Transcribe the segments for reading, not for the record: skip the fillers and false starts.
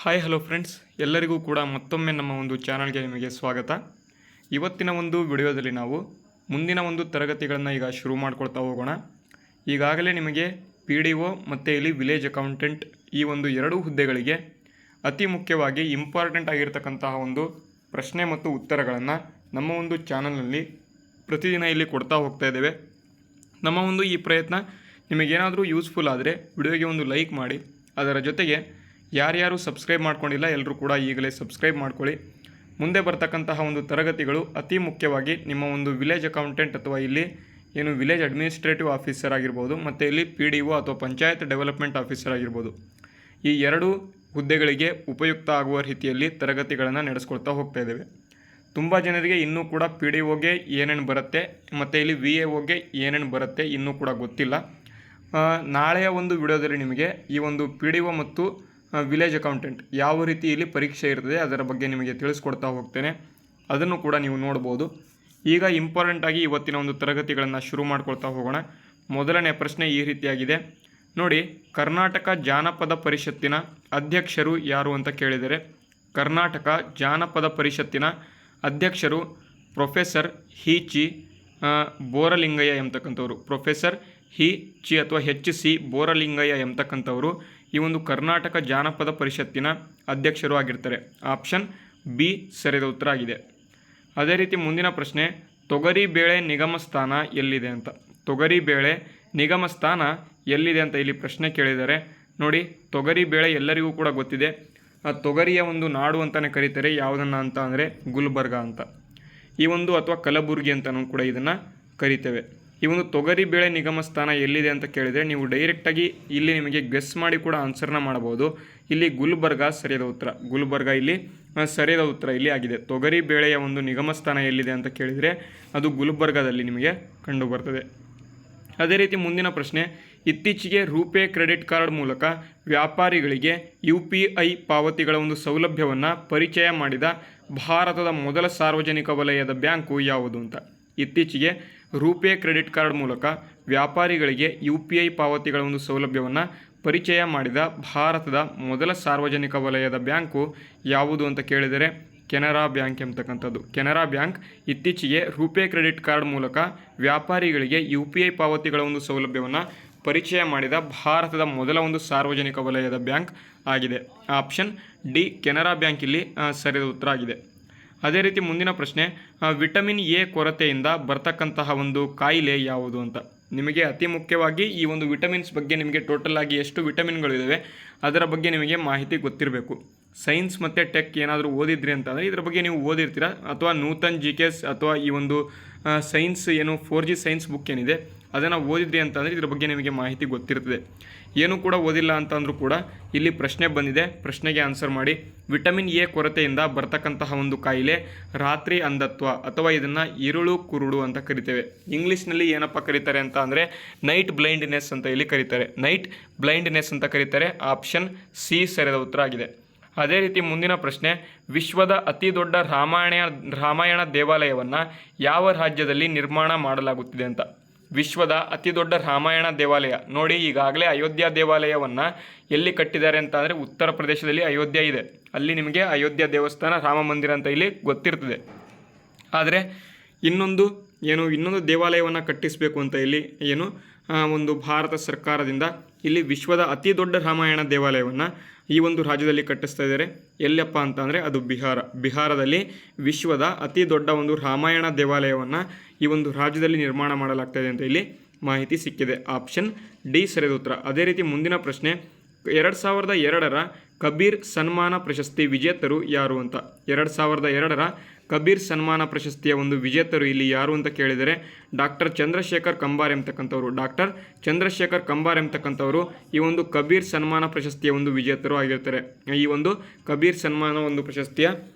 Hi hello friends, ಎಲ್ಲರಿಗೂ ಕೂಡ ಮತ್ತೊಮ್ಮೆ ನಮ್ಮ ಒಂದು ಚಾನಲ್ಗೆ ನಿಮಗೆ ಸ್ವಾಗತ. ಇವತ್ತಿನ ಒಂದು ವಿಡಿಯೋದಲ್ಲಿ ನಾವು ಮುಂದಿನ ಒಂದು ತರಗತಿಗಳನ್ನು ಈಗ ಶುರು ಮಾಡ್ಕೊಳ್ತಾ ಹೋಗೋಣ. ಈಗಾಗಲೇ ನಿಮಗೆ PDO ಮತ್ತು ಇಲ್ಲಿ ವಿಲೇಜ್ ಅಕೌಂಟೆಂಟ್ ಈ ಒಂದು ಎರಡು ಹುದ್ದೆಗಳಿಗೆ ಅತಿ ಮುಖ್ಯವಾಗಿ ಇಂಪಾರ್ಟೆಂಟ್ ಆಗಿರ್ತಕ್ಕಂತಹ ಒಂದು ಪ್ರಶ್ನೆ ಮತ್ತು ಉತ್ತರಗಳನ್ನು ನಮ್ಮ ಒಂದು ಚಾನಲ್ನಲ್ಲಿ ಪ್ರತಿದಿನ ಇಲ್ಲಿ ಕೊಡ್ತಾ ಹೋಗ್ತಾ ಇದ್ದೇವೆ. ನಮ್ಮ ಒಂದು ಈ ಪ್ರಯತ್ನ ನಿಮಗೇನಾದರೂ ಯೂಸ್ಫುಲ್ ಆದರೆ ವಿಡಿಯೋಗೆ ಒಂದು ಲೈಕ್ ಮಾಡಿ. ಅದರ ಜೊತೆಗೆ ಯಾರ್ಯಾರು ಸಬ್ಸ್ಕ್ರೈಬ್ ಮಾಡ್ಕೊಂಡಿಲ್ಲ ಎಲ್ಲರೂ ಕೂಡ ಈಗಲೇ ಸಬ್ಸ್ಕ್ರೈಬ್ ಮಾಡ್ಕೊಳ್ಳಿ. ಮುಂದೆ ಬರ್ತಕ್ಕಂತಹ ಒಂದು ತರಗತಿಗಳು ಅತಿ ಮುಖ್ಯವಾಗಿ ನಿಮ್ಮ ಒಂದು ವಿಲೇಜ್ ಅಕೌಂಟೆಂಟ್ ಅಥವಾ ಇಲ್ಲಿ ಏನು ವಿಲೇಜ್ ಅಡ್ಮಿನಿಸ್ಟ್ರೇಟಿವ್ ಆಫೀಸರ್ ಆಗಿರ್ಬೋದು ಮತ್ತು ಇಲ್ಲಿ PDO ಅಥವಾ ಪಂಚಾಯತ್ ಡೆವಲಪ್ಮೆಂಟ್ ಆಫೀಸರ್ ಆಗಿರ್ಬೋದು, ಈ ಎರಡು ಹುದ್ದೆಗಳಿಗೆ ಉಪಯುಕ್ತ ಆಗುವ ರೀತಿಯಲ್ಲಿ ತರಗತಿಗಳನ್ನು ನಡೆಸ್ಕೊಳ್ತಾ ಹೋಗ್ತಾ ಇದ್ದೇವೆ. ತುಂಬ ಜನರಿಗೆ ಇನ್ನೂ ಕೂಡ PDOಗೆ ಏನೇನು ಬರುತ್ತೆ ಮತ್ತು ಇಲ್ಲಿ VAOಗೆ ಏನೇನು ಬರುತ್ತೆ ಇನ್ನೂ ಕೂಡ ಗೊತ್ತಿಲ್ಲ. ನಾಳೆಯ ಒಂದು ವಿಡಿಯೋದಲ್ಲಿ ನಿಮಗೆ ಈ ಒಂದು PDO ಮತ್ತು ವಿಲೇಜ್ ಅಕೌಂಟೆಂಟ್ ಯಾವ ರೀತಿ ಇಲ್ಲಿ ಪರೀಕ್ಷೆ ಇರ್ತದೆ ಅದರ ಬಗ್ಗೆ ನಿಮಗೆ ತಿಳಿಸ್ಕೊಡ್ತಾ ಹೋಗ್ತೇನೆ. ಅದನ್ನು ಕೂಡ ನೀವು ನೋಡ್ಬೋದು. ಈಗ ಇಂಪಾರ್ಟೆಂಟಾಗಿ ಇವತ್ತಿನ ಒಂದು ತರಗತಿಗಳನ್ನು ಶುರು ಮಾಡ್ಕೊಳ್ತಾ ಹೋಗೋಣ. ಮೊದಲನೇ ಪ್ರಶ್ನೆ ಈ ರೀತಿಯಾಗಿದೆ ನೋಡಿ. ಕರ್ನಾಟಕ ಜಾನಪದ ಪರಿಷತ್ತಿನ ಅಧ್ಯಕ್ಷರು ಯಾರು ಅಂತ ಕೇಳಿದರೆ, ಕರ್ನಾಟಕ ಜಾನಪದ ಪರಿಷತ್ತಿನ ಅಧ್ಯಕ್ಷರು ಪ್ರೊಫೆಸರ್ HC ಬೋರಲಿಂಗಯ್ಯ ಎಂಬತಕ್ಕಂಥವ್ರು. ಪ್ರೊಫೆಸರ್ HC ಅಥವಾ HC ಬೋರಲಿಂಗಯ್ಯ ಎಂಬತಕ್ಕಂಥವರು ಈ ಒಂದು ಕರ್ನಾಟಕ ಜಾನಪದ ಪರಿಷತ್ತಿನ ಅಧ್ಯಕ್ಷರು ಆಗಿರ್ತಾರೆ. ಆಪ್ಷನ್ B ಸರಿಯಾದ ಉತ್ತರ ಆಗಿದೆ. ಅದೇ ರೀತಿ ಮುಂದಿನ ಪ್ರಶ್ನೆ, ತೊಗರಿಬೇಳೆ ನಿಗಮ ಸ್ಥಾನ ಎಲ್ಲಿದೆ ಅಂತ. ತೊಗರಿಬೇಳೆ ನಿಗಮ ಸ್ಥಾನ ಎಲ್ಲಿದೆ ಅಂತ ಇಲ್ಲಿ ಪ್ರಶ್ನೆ ಕೇಳಿದ್ದಾರೆ. ನೋಡಿ, ತೊಗರಿಬೇಳೆ ಎಲ್ಲರಿಗೂ ಕೂಡ ಗೊತ್ತಿದೆ. ತೊಗರಿಯ ಒಂದು ನಾಡು ಅಂತಲೇ ಕರೀತಾರೆ. ಯಾವುದನ್ನು ಅಂತ ಅಂದರೆ ಗುಲ್ಬರ್ಗ ಅಂತ ಈ ಒಂದು ಅಥವಾ ಕಲಬುರ್ಗಿ ಅಂತಲೂ ಕೂಡ ಇದನ್ನು ಕರಿತೇವೆ. ಈ ಒಂದು ತೊಗರಿಬೇಳೆ ನಿಗಮ ಸ್ಥಾನ ಎಲ್ಲಿದೆ ಅಂತ ಕೇಳಿದರೆ ನೀವು ಡೈರೆಕ್ಟಾಗಿ ಇಲ್ಲಿ ನಿಮಗೆ ಗೆಸ್ ಮಾಡಿ ಕೂಡ ಆನ್ಸರ್ನ ಮಾಡಬಹುದು. ಇಲ್ಲಿ ಗುಲ್ಬರ್ಗ ಸರಿಯಾದ ಉತ್ತರ. ಗುಲ್ಬರ್ಗ ಇಲ್ಲಿ ಸರಿಯಾದ ಉತ್ತರ ಇಲ್ಲಿ ಆಗಿದೆ. ತೊಗರಿಬೇಳೆಯ ಒಂದು ನಿಗಮ ಸ್ಥಾನ ಎಲ್ಲಿದೆ ಅಂತ ಕೇಳಿದರೆ ಅದು ಗುಲ್ಬರ್ಗದಲ್ಲಿ ನಿಮಗೆ ಕಂಡು ಬರ್ತದೆ. ಅದೇ ರೀತಿ ಮುಂದಿನ ಪ್ರಶ್ನೆ, ಇತ್ತೀಚೆಗೆ ರೂಪೇ ಕ್ರೆಡಿಟ್ ಕಾರ್ಡ್ ಮೂಲಕ ವ್ಯಾಪಾರಿಗಳಿಗೆ UPI ಪಾವತಿಗಳ ಒಂದು ಸೌಲಭ್ಯವನ್ನು ಪರಿಚಯ ಮಾಡಿದ ಭಾರತದ ಮೊದಲ ಸಾರ್ವಜನಿಕ ವಲಯದ ಬ್ಯಾಂಕು ಯಾವುದು ಅಂತ. ಇತ್ತೀಚೆಗೆ ರೂಪೇ ಕ್ರೆಡಿಟ್ ಕಾರ್ಡ್ ಮೂಲಕ ವ್ಯಾಪಾರಿಗಳಿಗೆ UPI ಪಾವತಿಗಳ ಒಂದು ಸೌಲಭ್ಯವನ್ನು ಪರಿಚಯ ಮಾಡಿದ ಭಾರತದ ಮೊದಲ ಸಾರ್ವಜನಿಕ ವಲಯದ ಬ್ಯಾಂಕು ಯಾವುದು ಅಂತ ಕೇಳಿದರೆ ಕೆನರಾ ಬ್ಯಾಂಕ್ ಎಂಬತಕ್ಕಂಥದ್ದು. ಕೆನರಾ ಬ್ಯಾಂಕ್ ಇತ್ತೀಚೆಗೆ ರೂಪೇ ಕ್ರೆಡಿಟ್ ಕಾರ್ಡ್ ಮೂಲಕ ವ್ಯಾಪಾರಿಗಳಿಗೆ UPI ಪಾವತಿಗಳ ಒಂದು ಸೌಲಭ್ಯವನ್ನು ಪರಿಚಯ ಮಾಡಿದ ಭಾರತದ ಮೊದಲ ಒಂದು ಸಾರ್ವಜನಿಕ ವಲಯದ ಬ್ಯಾಂಕ್ ಆಗಿದೆ. ಆಪ್ಷನ್ D ಕೆನರಾ ಬ್ಯಾಂಕ್ ಇಲ್ಲಿ ಸರಿಯಾದ ಉತ್ತರ ಆಗಿದೆ. ಅದೇ ರೀತಿ ಮುಂದಿನ ಪ್ರಶ್ನೆ, ವಿಟಮಿನ್ A ಕೊರತೆಯಿಂದ ಬರ್ತಕ್ಕಂತಹ ಒಂದು ಕಾಯಿಲೆ ಯಾವುದು ಅಂತ. ನಿಮಗೆ ಅತಿ ಮುಖ್ಯವಾಗಿ ಈ ಒಂದು ವಿಟಮಿನ್ಸ್ ಬಗ್ಗೆ ನಿಮಗೆ ಟೋಟಲ್ ಆಗಿ ಎಷ್ಟು ವಿಟಮಿನ್ಗಳಿದ್ದಾವೆ ಅದರ ಬಗ್ಗೆ ನಿಮಗೆ ಮಾಹಿತಿ ಗೊತ್ತಿರಬೇಕು. ಸೈನ್ಸ್ ಮತ್ತು ಟೆಕ್ ಏನಾದರೂ ಓದಿದ್ರಿ ಅಂತಂದರೆ ಇದರ ಬಗ್ಗೆ ನೀವು ಓದಿರ್ತೀರ, ಅಥವಾ ನೂತನ್ GKs ಅಥವಾ ಈ ಒಂದು ಸೈನ್ಸ್ ಏನು 4G ಸೈನ್ಸ್ ಬುಕ್ ಏನಿದೆ ಅದನ್ನು ಓದಿದ್ರಿ ಅಂತಂದರೆ ಇದ್ರ ಬಗ್ಗೆ ನಿಮಗೆ ಮಾಹಿತಿ ಗೊತ್ತಿರ್ತದೆ. ಏನೂ ಕೂಡ ಓದಿಲ್ಲ ಅಂತಂದರೂ ಕೂಡ ಇಲ್ಲಿ ಪ್ರಶ್ನೆ ಬಂದಿದೆ, ಪ್ರಶ್ನೆಗೆ ಆನ್ಸರ್ ಮಾಡಿ. ವಿಟಮಿನ್ A ಕೊರತೆಯಿಂದ ಬರ್ತಕ್ಕಂತಹ ಒಂದು ಕಾಯಿಲೆ ರಾತ್ರಿ ಅಂಧತ್ವ ಅಥವಾ ಇದನ್ನು ಇರುಳು ಕುರುಡು ಅಂತ ಕರಿತೇವೆ. ಇಂಗ್ಲೀಷ್ನಲ್ಲಿ ಏನಪ್ಪ ಕರೀತಾರೆ ಅಂತ ಅಂದರೆ ನೈಟ್ ಬ್ಲೈಂಡ್ನೆಸ್ ಅಂತ ಇಲ್ಲಿ ಕರೀತಾರೆ. ನೈಟ್ ಬ್ಲೈಂಡ್ನೆಸ್ ಅಂತ ಕರೀತಾರೆ. ಆಪ್ಷನ್ C ಸರಿಯಾದ ಉತ್ತರ ಆಗಿದೆ. ಅದೇ ರೀತಿ ಮುಂದಿನ ಪ್ರಶ್ನೆ, ವಿಶ್ವದ ಅತಿ ದೊಡ್ಡ ರಾಮಾಯಣ ದೇವಾಲಯವನ್ನು ಯಾವ ರಾಜ್ಯದಲ್ಲಿ ನಿರ್ಮಾಣ ಮಾಡಲಾಗುತ್ತಿದೆ ಅಂತ. ವಿಶ್ವದ ಅತಿ ದೊಡ್ಡ ರಾಮಾಯಣ ದೇವಾಲಯ ನೋಡಿ, ಈಗಾಗಲೇ ಅಯೋಧ್ಯ ದೇವಾಲಯವನ್ನು ಎಲ್ಲಿ ಕಟ್ಟಿದ್ದಾರೆ ಅಂತ ಅಂದರೆ ಉತ್ತರ ಪ್ರದೇಶದಲ್ಲಿ ಅಯೋಧ್ಯ ಇದೆ. ಅಲ್ಲಿ ನಿಮಗೆ ಅಯೋಧ್ಯ ದೇವಸ್ಥಾನ ರಾಮ ಮಂದಿರ ಅಂತ ಇಲ್ಲಿ ಗೊತ್ತಿರ್ತದೆ. ಆದರೆ ಇನ್ನೊಂದು ದೇವಾಲಯವನ್ನು ಕಟ್ಟಿಸಬೇಕು ಅಂತ ಇಲ್ಲಿ ಒಂದು ಭಾರತ ಸರ್ಕಾರದಿಂದ ಇಲ್ಲಿ ವಿಶ್ವದ ಅತಿ ದೊಡ್ಡ ರಾಮಾಯಣ ದೇವಾಲಯವನ್ನು ಈ ಒಂದು ರಾಜ್ಯದಲ್ಲಿ ಕಟ್ಟಿಸ್ತಾ ಇದ್ದಾರೆ. ಎಲ್ಲಪ್ಪ ಅಂತ ಅಂದರೆ ಅದು ಬಿಹಾರದಲ್ಲಿ ವಿಶ್ವದ ಅತಿ ದೊಡ್ಡ ಒಂದು ರಾಮಾಯಣ ದೇವಾಲಯವನ್ನು ಈ ಒಂದು ರಾಜ್ಯದಲ್ಲಿ ನಿರ್ಮಾಣ ಮಾಡಲಾಗ್ತಾಯಿದೆ ಅಂತ ಇಲ್ಲಿ ಮಾಹಿತಿ ಸಿಕ್ಕಿದೆ. ಆಪ್ಷನ್ D ಸರಿಯಾದ ಉತ್ತರ. ಅದೇ ರೀತಿ ಮುಂದಿನ ಪ್ರಶ್ನೆ, 2002ರ ಕಬೀರ್ ಸನ್ಮಾನ ಪ್ರಶಸ್ತಿ ವಿಜೇತರು ಯಾರು ಅಂತ. 2002ರ ಕಬೀರ್ ಸನ್ಮಾನ ಪ್ರಶಸ್ತಿಯ ಒಂದು ವಿಜೇತರು ಇಲ್ಲಿ ಯಾರು ಅಂತ ಕೇಳಿದರೆ ಡಾಕ್ಟರ್ ಚಂದ್ರಶೇಖರ್ ಕಂಬಾರ್ ಎಂಬತಕ್ಕಂಥವ್ರು. ಡಾಕ್ಟರ್ ಚಂದ್ರಶೇಖರ್ ಕಂಬಾರ್ ಎಂಬತಕ್ಕಂಥವರು ಈ ಒಂದು ಕಬೀರ್ ಸನ್ಮಾನ ಪ್ರಶಸ್ತಿಯ ಒಂದು ವಿಜೇತರು ಆಗಿರ್ತಾರೆ. ಈ ಒಂದು ಕಬೀರ್ ಸನ್ಮಾನ ಒಂದು ಪ್ರಶಸ್ತಿಯ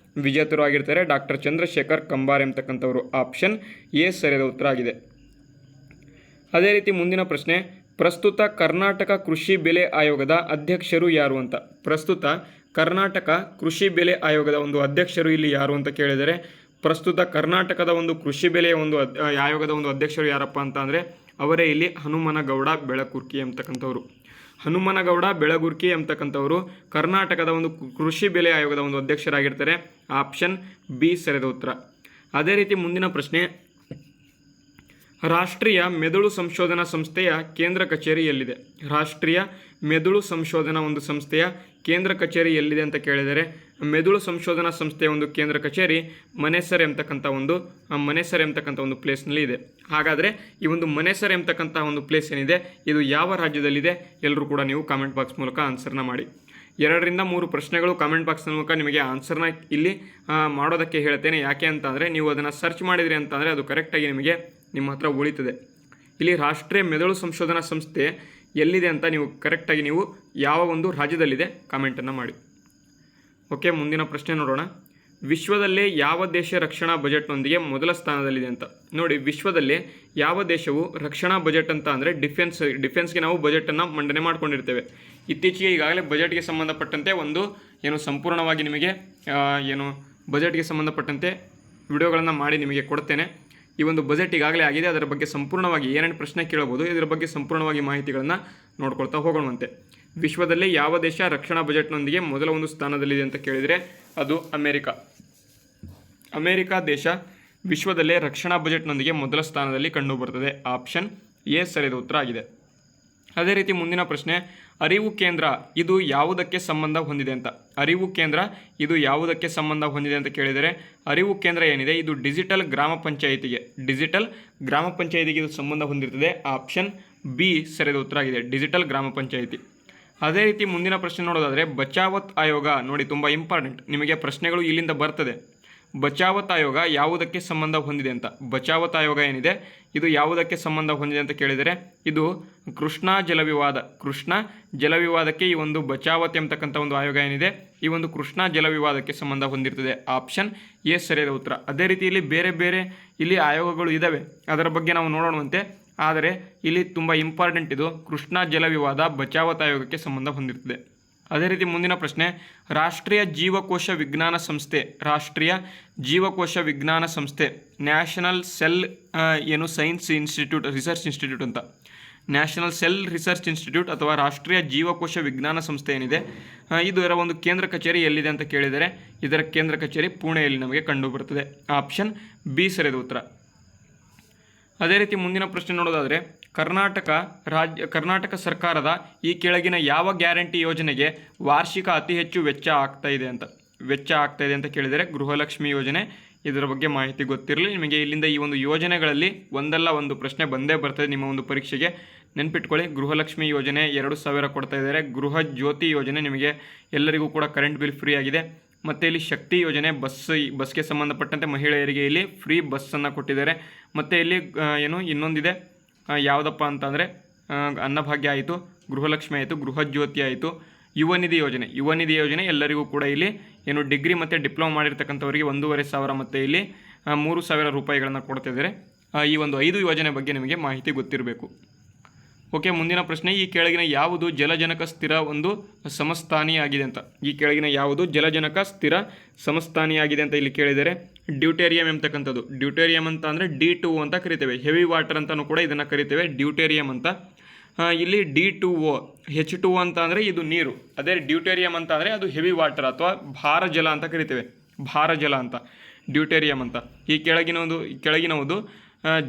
ವಿಜೇತರು ಆಗಿರ್ತಾರೆ ಡಾಕ್ಟರ್ ಚಂದ್ರಶೇಖರ್ ಕಂಬಾರ್ ಎಂಬತಕ್ಕಂಥವರು. ಆಪ್ಷನ್ A ಸರಿಯಾದ ಉತ್ತರ ಆಗಿದೆ. ಅದೇ ರೀತಿ ಮುಂದಿನ ಪ್ರಶ್ನೆ, ಪ್ರಸ್ತುತ ಕರ್ನಾಟಕ ಕೃಷಿ ಬೆಲೆ ಆಯೋಗದ ಅಧ್ಯಕ್ಷರು ಯಾರು ಅಂತ. ಪ್ರಸ್ತುತ ಕರ್ನಾಟಕ ಕೃಷಿ ಬೆಲೆ ಆಯೋಗದ ಒಂದು ಅಧ್ಯಕ್ಷರು ಇಲ್ಲಿ ಯಾರು ಅಂತ ಕೇಳಿದರೆ ಪ್ರಸ್ತುತ ಕರ್ನಾಟಕದ ಒಂದು ಕೃಷಿ ಬೆಲೆಯ ಒಂದು ಆಯೋಗದ ಒಂದು ಅಧ್ಯಕ್ಷರು ಯಾರಪ್ಪ ಅಂತ ಅಂದರೆ ಅವರೇ ಇಲ್ಲಿ ಹನುಮನಗೌಡ ಬೆಳಕುರ್ಕಿ ಎಂಬತಕ್ಕಂಥವ್ರು. ಹನುಮನಗೌಡ ಬೆಳಗುರ್ಕಿ ಎಂಬತಕ್ಕಂಥವರು ಕರ್ನಾಟಕದ ಒಂದು ಕೃಷಿ ಬೆಲೆ ಆಯೋಗದ ಒಂದು ಅಧ್ಯಕ್ಷರಾಗಿರ್ತಾರೆ. ಆಪ್ಷನ್ ಬಿ ಸರಿಯಾದ ಉತ್ತರ. ಅದೇ ರೀತಿ ಮುಂದಿನ ಪ್ರಶ್ನೆ, ರಾಷ್ಟ್ರೀಯ ಮೆದುಳು ಸಂಶೋಧನಾ ಸಂಸ್ಥೆಯ ಕೇಂದ್ರ ಕಚೇರಿ ಎಲ್ಲಿದೆ? ರಾಷ್ಟ್ರೀಯ ಮೆದುಳು ಸಂಶೋಧನಾ ಒಂದು ಸಂಸ್ಥೆಯ ಕೇಂದ್ರ ಕಚೇರಿ ಎಲ್ಲಿದೆ ಅಂತ ಕೇಳಿದರೆ, ಮೆದುಳು ಸಂಶೋಧನಾ ಸಂಸ್ಥೆಯ ಒಂದು ಕೇಂದ್ರ ಕಚೇರಿ ಮನೇಸರ್ ಎಂಬತಕ್ಕಂಥ ಒಂದು ಪ್ಲೇಸ್ನಲ್ಲಿ ಇದೆ. ಹಾಗಾದರೆ ಈ ಒಂದು ಮನೇಸರ್ ಎಂಬತಕ್ಕಂಥ ಒಂದು ಪ್ಲೇಸ್ ಏನಿದೆ ಇದು ಯಾವ ರಾಜ್ಯದಲ್ಲಿದೆ? ಎಲ್ಲರೂ ಕೂಡ ನೀವು ಕಾಮೆಂಟ್ ಬಾಕ್ಸ್ ಮೂಲಕ ಆನ್ಸರ್ನ ಮಾಡಿ. 2ರಿಂದ 3 ಪ್ರಶ್ನೆಗಳು ಕಾಮೆಂಟ್ ಬಾಕ್ಸ್ ಮೂಲಕ ನಿಮಗೆ ಆನ್ಸರ್ನ ಇಲ್ಲಿ ಮಾಡೋದಕ್ಕೆ ಹೇಳ್ತೇನೆ. ಯಾಕೆ ಅಂತಂದರೆ ನೀವು ಅದನ್ನು ಸರ್ಚ್ ಮಾಡಿದ್ರಿ ಅಂತಂದರೆ ಅದು ಕರೆಕ್ಟಾಗಿ ನಿಮಗೆ ನಿಮ್ಮ ಹತ್ರ ಉಳಿತದೆ. ಇಲ್ಲಿ ರಾಷ್ಟ್ರೀಯ ಮೆದುಳು ಸಂಶೋಧನಾ ಸಂಸ್ಥೆ ಎಲ್ಲಿದೆ ಅಂತ ನೀವು ಕರೆಕ್ಟಾಗಿ ನೀವು ಯಾವ ಒಂದು ರಾಜ್ಯದಲ್ಲಿದೆ ಕಾಮೆಂಟನ್ನು ಮಾಡಿ. ಓಕೆ, ಮುಂದಿನ ಪ್ರಶ್ನೆ ನೋಡೋಣ. ವಿಶ್ವದಲ್ಲೇ ಯಾವ ದೇಶ ರಕ್ಷಣಾ ಬಜೆಟ್ನೊಂದಿಗೆ ಮೊದಲ ಸ್ಥಾನದಲ್ಲಿದೆ ಅಂತ ನೋಡಿ. ವಿಶ್ವದಲ್ಲೇ ಯಾವ ದೇಶವು ರಕ್ಷಣಾ ಬಜೆಟ್ ಅಂತ ಅಂದರೆ ಡಿಫೆನ್ಸ್ಗೆ ನಾವು ಬಜೆಟನ್ನು ಮಂಡನೆ ಮಾಡ್ಕೊಂಡಿರ್ತೇವೆ. ಇತ್ತೀಚೆಗೆ ಈಗಾಗಲೇ ಬಜೆಟ್ಗೆ ಸಂಬಂಧಪಟ್ಟಂತೆ ಒಂದು ಸಂಪೂರ್ಣವಾಗಿ ನಿಮಗೆ ಬಜೆಟ್ಗೆ ಸಂಬಂಧಪಟ್ಟಂತೆ ವಿಡಿಯೋಗಳನ್ನು ಮಾಡಿ ನಿಮಗೆ ಕೊಡ್ತೇನೆ. ಈ ಒಂದು ಬಜೆಟ್ ಈಗಾಗಲೇ ಆಗಿದೆ, ಅದರ ಬಗ್ಗೆ ಸಂಪೂರ್ಣವಾಗಿ ಏನೇನು ಪ್ರಶ್ನೆ ಕೇಳಬಹುದು ಇದರ ಬಗ್ಗೆ ಸಂಪೂರ್ಣವಾಗಿ ಮಾಹಿತಿಗಳನ್ನು ನೋಡ್ಕೊಳ್ತಾ ಹೋಗೋಣವಂತೆ. ವಿಶ್ವದಲ್ಲೇ ಯಾವ ದೇಶ ರಕ್ಷಣಾ ಬಜೆಟ್ನೊಂದಿಗೆ ಮೊದಲ ಒಂದು ಸ್ಥಾನದಲ್ಲಿದೆ ಅಂತ ಕೇಳಿದರೆ ಅದು ಅಮೇರಿಕಾ ದೇಶ ವಿಶ್ವದಲ್ಲೇ ರಕ್ಷಣಾ ಬಜೆಟ್ನೊಂದಿಗೆ ಮೊದಲ ಸ್ಥಾನದಲ್ಲಿ ಕಂಡುಬರುತ್ತದೆ. ಆಪ್ಷನ್ ಎ ಸರಿಯಾದ ಉತ್ತರ ಆಗಿದೆ. ಅದೇ ರೀತಿ ಮುಂದಿನ ಪ್ರಶ್ನೆ, ಅರಿವು ಕೇಂದ್ರ ಇದು ಯಾವುದಕ್ಕೆ ಸಂಬಂಧ ಹೊಂದಿದೆ ಅಂತ. ಅರಿವು ಕೇಂದ್ರ ಇದು ಯಾವುದಕ್ಕೆ ಸಂಬಂಧ ಹೊಂದಿದೆ ಅಂತ ಕೇಳಿದರೆ, ಅರಿವು ಕೇಂದ್ರ ಏನಿದೆ ಇದು ಡಿಜಿಟಲ್ ಗ್ರಾಮ ಪಂಚಾಯಿತಿಗೆ ಇದು ಸಂಬಂಧ ಹೊಂದಿರ್ತದೆ. ಆಪ್ಷನ್ ಬಿ ಸರಿಯಾದ ಉತ್ತರ ಆಗಿದೆ, ಡಿಜಿಟಲ್ ಗ್ರಾಮ ಪಂಚಾಯಿತಿ. ಅದೇ ರೀತಿ ಮುಂದಿನ ಪ್ರಶ್ನೆ ನೋಡೋದಾದರೆ, ಬಚಾವತ್ ಆಯೋಗ ನೋಡಿ, ತುಂಬ ಇಂಪಾರ್ಟೆಂಟ್, ನಿಮಗೆ ಪ್ರಶ್ನೆಗಳು ಇಲ್ಲಿಂದ ಬರ್ತದೆ. ಬಚಾವತ್ ಆಯೋಗ ಯಾವುದಕ್ಕೆ ಸಂಬಂಧ ಹೊಂದಿದೆ ಅಂತ. ಬಚಾವತ್ ಆಯೋಗ ಏನಿದೆ ಇದು ಯಾವುದಕ್ಕೆ ಸಂಬಂಧ ಹೊಂದಿದೆ ಅಂತ ಕೇಳಿದರೆ, ಇದು ಕೃಷ್ಣಾ ಜಲವಿವಾದಕ್ಕೆ ಈ ಒಂದು ಬಚಾವತ್ ಎಂಬತಕ್ಕಂಥ ಒಂದು ಆಯೋಗ ಏನಿದೆ ಈ ಒಂದು ಕೃಷ್ಣಾ ಜಲವಿವಾದಕ್ಕೆ ಸಂಬಂಧ ಹೊಂದಿರ್ತದೆ. ಆಪ್ಷನ್ ಎ ಸರಿಯಾದ ಉತ್ತರ. ಅದೇ ರೀತಿ ಇಲ್ಲಿ ಬೇರೆ ಬೇರೆ ಇಲ್ಲಿ ಆಯೋಗಗಳು ಇದ್ದಾವೆ, ಅದರ ಬಗ್ಗೆ ನಾವು ನೋಡೋಣವಂತೆ. ಆದರೆ ಇಲ್ಲಿ ತುಂಬ ಇಂಪಾರ್ಟೆಂಟ್, ಇದು ಕೃಷ್ಣಾ ಜಲವಿವಾದ ಬಚಾವತ್ ಆಯೋಗಕ್ಕೆ ಸಂಬಂಧ ಹೊಂದಿರ್ತದೆ. ಅದೇ ರೀತಿ ಮುಂದಿನ ಪ್ರಶ್ನೆ, ರಾಷ್ಟ್ರೀಯ ಜೀವಕೋಶ ವಿಜ್ಞಾನ ಸಂಸ್ಥೆ national cell science institute research institute ಅಂತ, ನ್ಯಾಷನಲ್ ಸೆಲ್ ರಿಸರ್ಚ್ ಇನ್ಸ್ಟಿಟ್ಯೂಟ್ ಅಥವಾ ರಾಷ್ಟ್ರೀಯ ಜೀವಕೋಶ ವಿಜ್ಞಾನ ಸಂಸ್ಥೆ ಏನಿದೆ ಇದರ ಒಂದು ಕೇಂದ್ರ ಕಚೇರಿ ಎಲ್ಲಿದೆ ಅಂತ ಕೇಳಿದರೆ, ಇದರ ಕೇಂದ್ರ ಕಚೇರಿ ಪುಣೆಯಲ್ಲಿ ನಮಗೆ ಕಂಡುಬರುತ್ತದೆ. ಆಪ್ಷನ್ ಬಿ ಸರಿಯಾದ ಉತ್ತರ. ಅದೇ ರೀತಿ ಮುಂದಿನ ಪ್ರಶ್ನೆ ನೋಡೋದಾದರೆ, ಕರ್ನಾಟಕ ಸರ್ಕಾರದ ಈ ಕೆಳಗಿನ ಯಾವ ಗ್ಯಾರಂಟಿ ಯೋಜನೆಗೆ ವಾರ್ಷಿಕ ಅತಿ ಹೆಚ್ಚು ವೆಚ್ಚ ಆಗ್ತಾ ಇದೆ ಅಂತ ಕೇಳಿದರೆ, ಗೃಹಲಕ್ಷ್ಮಿ ಯೋಜನೆ. ಇದರ ಬಗ್ಗೆ ಮಾಹಿತಿ ಗೊತ್ತಿರಲಿ ನಿಮಗೆ. ಇಲ್ಲಿಂದ ಈ ಒಂದು ಯೋಜನೆಗಳಲ್ಲಿ ಒಂದಲ್ಲ ಒಂದು ಪ್ರಶ್ನೆ ಬಂದೇ ಬರ್ತದೆ ನಿಮ್ಮ ಒಂದು ಪರೀಕ್ಷೆಗೆ, ನೆನ್ಪಿಟ್ಕೊಳ್ಳಿ. ಗೃಹಲಕ್ಷ್ಮಿ ಯೋಜನೆ 2,000 ಕೊಡ್ತಾ ಇದ್ದಾರೆ. ಗೃಹ ಜ್ಯೋತಿ ಯೋಜನೆ ನಿಮಗೆ ಎಲ್ಲರಿಗೂ ಕೂಡ ಕರೆಂಟ್ ಬಿಲ್ ಫ್ರೀ ಆಗಿದೆ. ಮತ್ತು ಇಲ್ಲಿ ಶಕ್ತಿ ಯೋಜನೆ ಬಸ್ಗೆ ಸಂಬಂಧಪಟ್ಟಂತೆ ಮಹಿಳೆಯರಿಗೆ ಇಲ್ಲಿ ಫ್ರೀ ಬಸ್ಸನ್ನು ಕೊಟ್ಟಿದ್ದಾರೆ. ಮತ್ತು ಇಲ್ಲಿ ಇನ್ನೊಂದಿದೆ, ಯಾವುದಪ್ಪ ಅಂತಂದರೆ ಅನ್ನಭಾಗ್ಯ ಆಯಿತು, ಗೃಹಲಕ್ಷ್ಮಿ ಆಯಿತು, ಗೃಹ ಜ್ಯೋತಿ ಆಯಿತು, ಯುವ ನಿಧಿ ಯೋಜನೆ ಎಲ್ಲರಿಗೂ ಕೂಡ ಇಲ್ಲಿ ಡಿಗ್ರಿ ಮತ್ತು ಡಿಪ್ಲೊಮಾ ಮಾಡಿರ್ತಕ್ಕಂಥವರಿಗೆ 1,500 ಮತ್ತು ಇಲ್ಲಿ 3,000 ರೂಪಾಯಿಗಳನ್ನು ಕೊಡ್ತಿದ್ದಾರೆ. ಈ ಒಂದು 5 ಯೋಜನೆ ಬಗ್ಗೆ ನಿಮಗೆ ಮಾಹಿತಿ ಗೊತ್ತಿರಬೇಕು. ಓಕೆ, ಮುಂದಿನ ಪ್ರಶ್ನೆ, ಈ ಕೆಳಗಿನ ಯಾವುದು ಜಲಜನಕ ಸ್ಥಿರ ಒಂದು ಸಮಸ್ಥಾನಿಯಾಗಿದೆ ಅಂತ. ಈ ಕೆಳಗಿನ ಯಾವುದು ಜಲಜನಕ ಸ್ಥಿರ ಸಮಸ್ಥಾನಿಯಾಗಿದೆ ಅಂತ ಇಲ್ಲಿ ಕೇಳಿದರೆ, ಡ್ಯೂಟೇರಿಯಂ ಎಂಬತಕ್ಕಂಥದ್ದು. ಡ್ಯೂಟೇರಿಯಂ ಅಂತ ಅಂದರೆ D2O ಅಂತ ಕರಿತೇವೆ. ಹೆವಿ ವಾಟರ್ ಅಂತಲೂ ಕೂಡ ಇದನ್ನು ಕರಿತೇವೆ, ಡ್ಯೂಟೇರಿಯಂ ಅಂತ. ಇಲ್ಲಿ D2O H2O ಅಂತ ಅಂದರೆ ಇದು ನೀರು, ಅದೇ ಡ್ಯೂಟೇರಿಯಂ ಅಂತ ಅಂದರೆ ಅದು ಹೆವಿ ವಾಟರ್ ಅಥವಾ ಭಾರ ಜಲ ಅಂತ ಕರಿತೇವೆ, ಭಾರ ಜಲ ಅಂತ ಡ್ಯೂಟೇರಿಯಂ ಅಂತ. ಈ ಕೆಳಗಿನವುದು